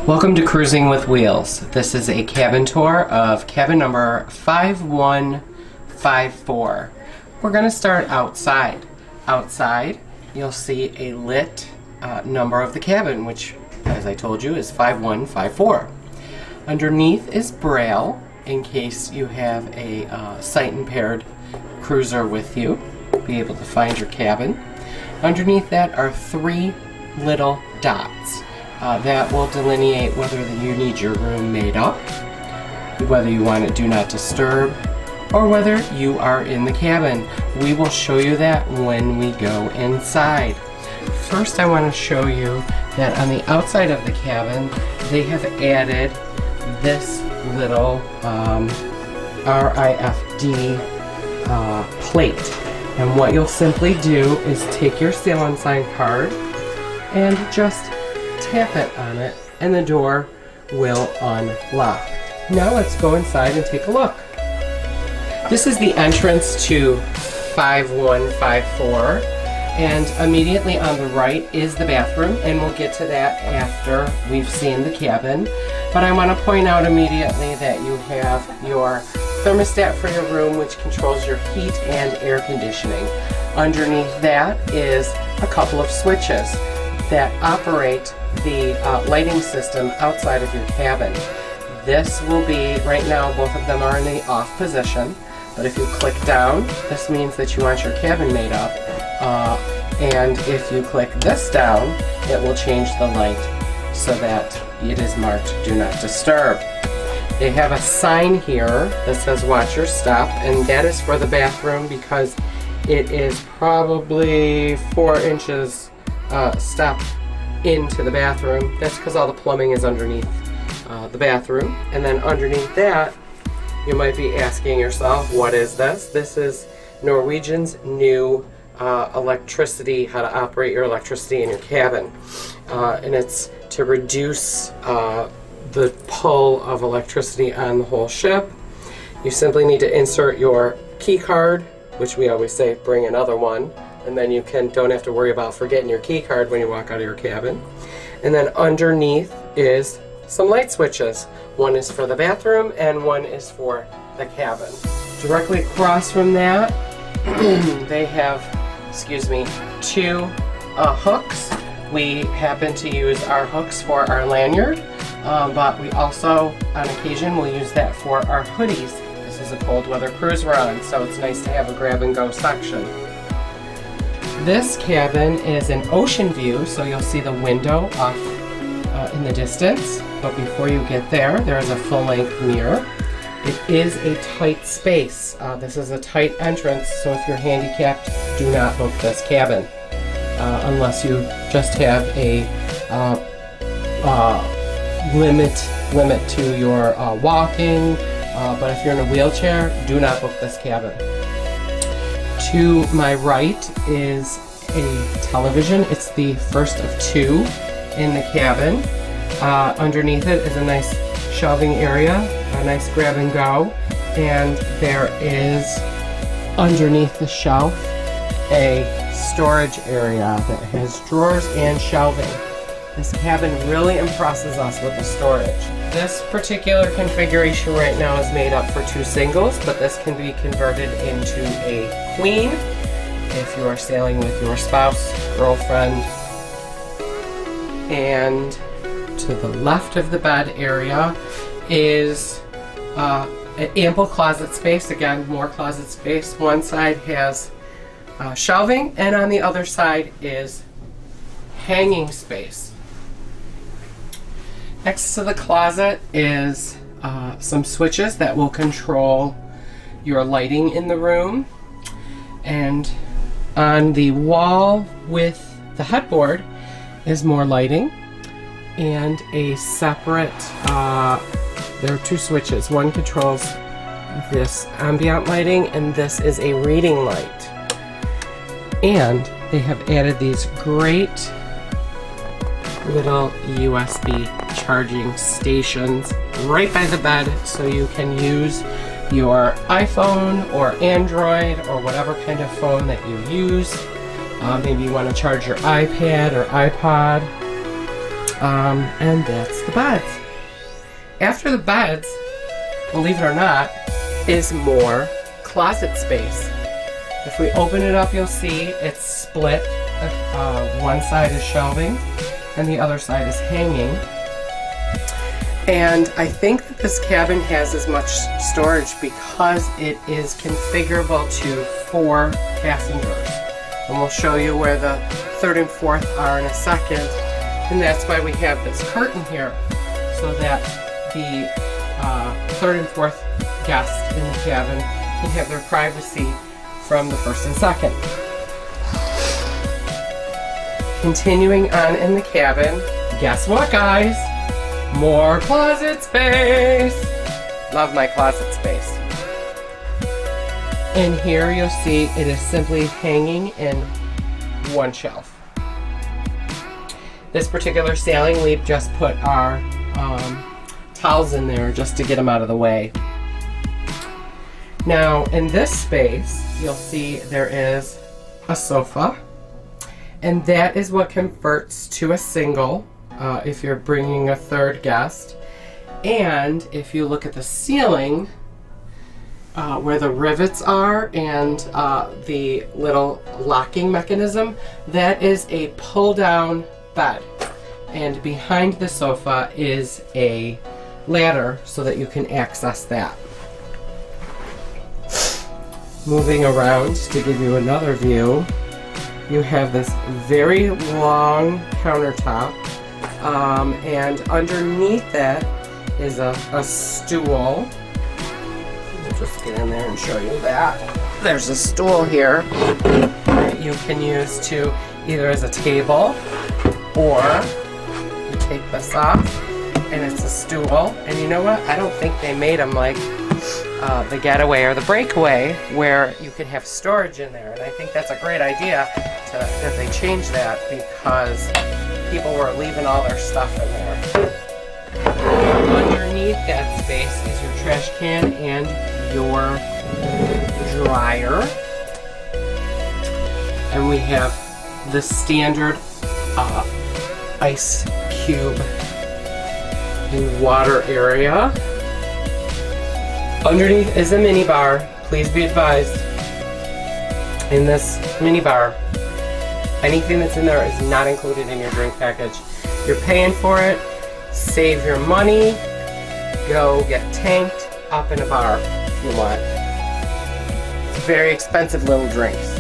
Welcome to Cruising with Wheels. This is a cabin tour of cabin number 5154. We're going to start outside. Outside, you'll see a lit number of the cabin, which, as I told you, is 5154. Underneath is Braille, in case you have a sight-impaired cruiser with you, be able to find your cabin. Underneath that are three little dots. That will delineate whether you need your room made up, whether you want it do not disturb, or whether you are in the cabin. We will show you that when we go inside. First, I want to show you that on the outside of the cabin, they have added this little RIFD plate. And what you'll simply do is take your sail on sign card and just tap it on it, and the door will unlock. Now let's go inside and take a look. This is the entrance to 5154, and immediately on the right is the bathroom, and we'll get to that after we've seen the cabin. But I want to point out immediately that you have your thermostat for your room, which controls your heat and air conditioning. Underneath that is a couple of switches that operate the lighting system outside of your cabin. This will be, right now both of them are in the off position, but if you click down, this means that you want your cabin made up, and if you click this down, it will change the light so that it is marked Do Not Disturb. They have a sign here that says Watch Your Step, and that is for the bathroom because it is probably 4 inches step into the bathroom. That's because all the plumbing is underneath the bathroom. And then underneath that, you might be asking yourself, what is this? This is Norwegian's new electricity, how to operate your electricity in your cabin. And it's to reduce the pull of electricity on the whole ship. You simply need to insert your key card, which we always say, bring another one. And then you don't have to worry about forgetting your key card when you walk out of your cabin. And then underneath is some light switches. One is for the bathroom and one is for the cabin. Directly across from that, they have, two hooks. We happen to use our hooks for our lanyard, but we also, on occasion, will use that for our hoodies. This is a cold weather cruise we're on, so it's nice to have a grab and go section. This cabin is an ocean view, so you'll see the window off in the distance. But before you get there, there is a full-length mirror. It is a tight space. This is a tight entrance, so if you're handicapped, do not book this cabin unless you just have a limit to your walking. But if you're in a wheelchair, do not book this cabin. To my right is a television. It's the first of two in the cabin. Underneath it is a nice shelving area, a nice grab and go, and there is, underneath the shelf, a storage area that has drawers and shelving. This cabin really impresses us with the storage. This particular configuration right now is made up for 2 singles, but this can be converted into a queen if you are sailing with your spouse, girlfriend. And to the left of the bed area is an ample closet space. Again, more closet space. One side has shelving, and on the other side is hanging space. Next to the closet is some switches that will control your lighting in the room. And on the wall with the headboard is more lighting and a separate, there are 2 switches. One controls this ambient lighting, and this is a reading light. And they have added these great little USB charging stations right by the bed, so you can use your iPhone or Android or whatever kind of phone that you use. Maybe you want to charge your iPad or iPod. And that's the beds. After the beds, believe it or not, is more closet space. If we open it up, you'll see it's split. One side is shelving and the other side is hanging. And I think that this cabin has as much storage because it is configurable to 4 passengers. And we'll show you where the 3rd and 4th are in a second. And that's why we have this curtain here, so that the 3rd and 4th guests in the cabin can have their privacy from the 1st and 2nd. Continuing on in the cabin, guess what, guys? More closet space! Love my closet space. And here you'll see it is simply hanging in one shelf. This particular sailing, we've just put our towels in there just to get them out of the way. Now in this space, you'll see there is a sofa, and that is what converts to a single if you're bringing a 3rd guest. And if you look at the ceiling, where the rivets are and the little locking mechanism, that is a pull-down bed. And behind the sofa is a ladder so that you can access that. Moving around to give you another view, you have this very long countertop, and underneath that is a stool. I'll just get in there and show you that. There's a stool here that you can use to either as a table, or you take this off and it's a stool. And you know what? I don't think they made them like the Getaway or the Breakaway, where you could have storage in there. And I think that's a great idea that they changed that, because people were leaving all their stuff in there. Underneath that space is your trash can and your dryer. And we have the standard ice cube and water area. Underneath is a minibar. Please be advised, in this minibar, anything that's in there is not included in your drink package. You're paying for it. Save your money. Go get tanked up in a bar if you want. It's very expensive little drinks.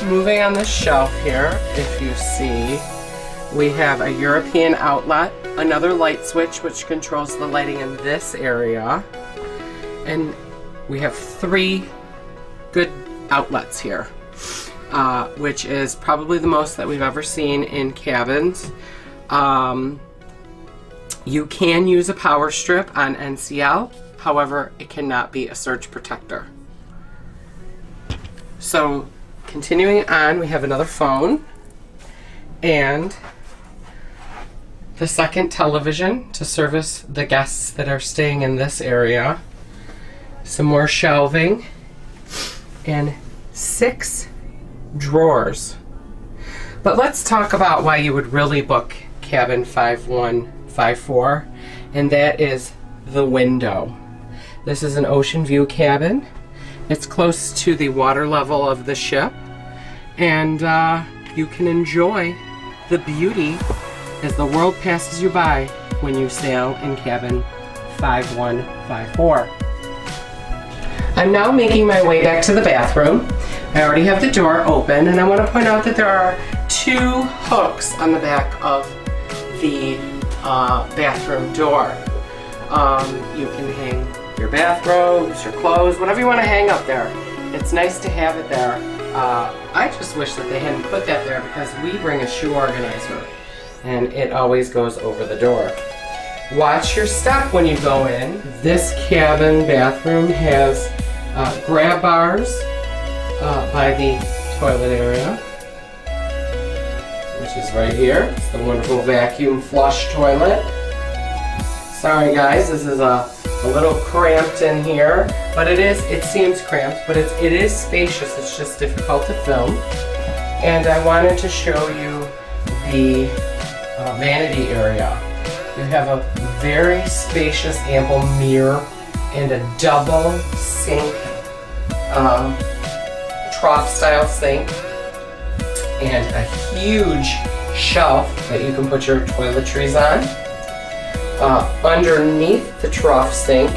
Moving on the shelf here, if you see, we have a European outlet, another light switch which controls the lighting in this area, and we have 3 good outlets here, which is probably the most that we've ever seen in cabins. You can use a power strip on NCL, however, it cannot be a surge protector. So continuing on, we have another phone and the second television to service the guests that are staying in this area. Some more shelving and 6 drawers. But let's talk about why you would really book cabin 5154, and that is the window. This is an ocean view cabin. It's close to the water level of the ship, and you can enjoy the beauty as the world passes you by when you sail in cabin 5154. I'm now making my way back to the bathroom. I already have the door open, and I want to point out that there are 2 hooks on the back of the bathroom door. You can hang your bathrobes, your clothes, whatever you want to hang up there. It's nice to have it there. I just wish that they hadn't put that there, because we bring a shoe organizer and it always goes over the door. Watch your step when you go in. This cabin bathroom has grab bars by the toilet area, which is right here. It's the wonderful vacuum flush toilet. Sorry guys, this is a little cramped in here, but it seems cramped, but it is spacious. It's just difficult to film. And I wanted to show you the vanity area. You have a very spacious, ample mirror and a double sink, trough style sink, and a huge shelf that you can put your toiletries on. Underneath the trough sink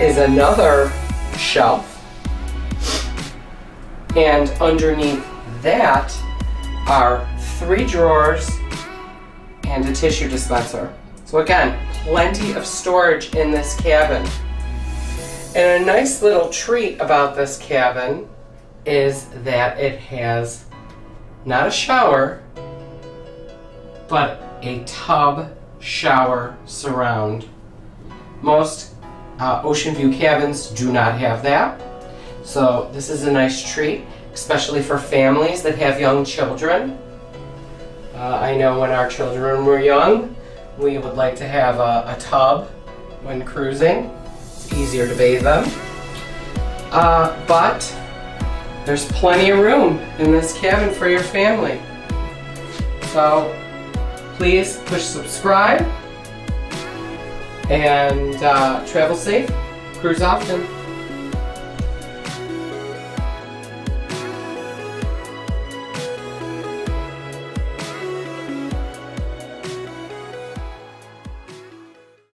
is another shelf, and underneath that are 3 drawers and a tissue dispenser. So again, plenty of storage in this cabin. And a nice little treat about this cabin is that it has not a shower, but a tub shower surround. Most Oceanview cabins do not have that. So this is a nice treat, especially for families that have young children. I know when our children were young, we would like to have a tub when cruising. It's easier to bathe them. But there's plenty of room in this cabin for your family. So please push subscribe and travel safe, cruise often.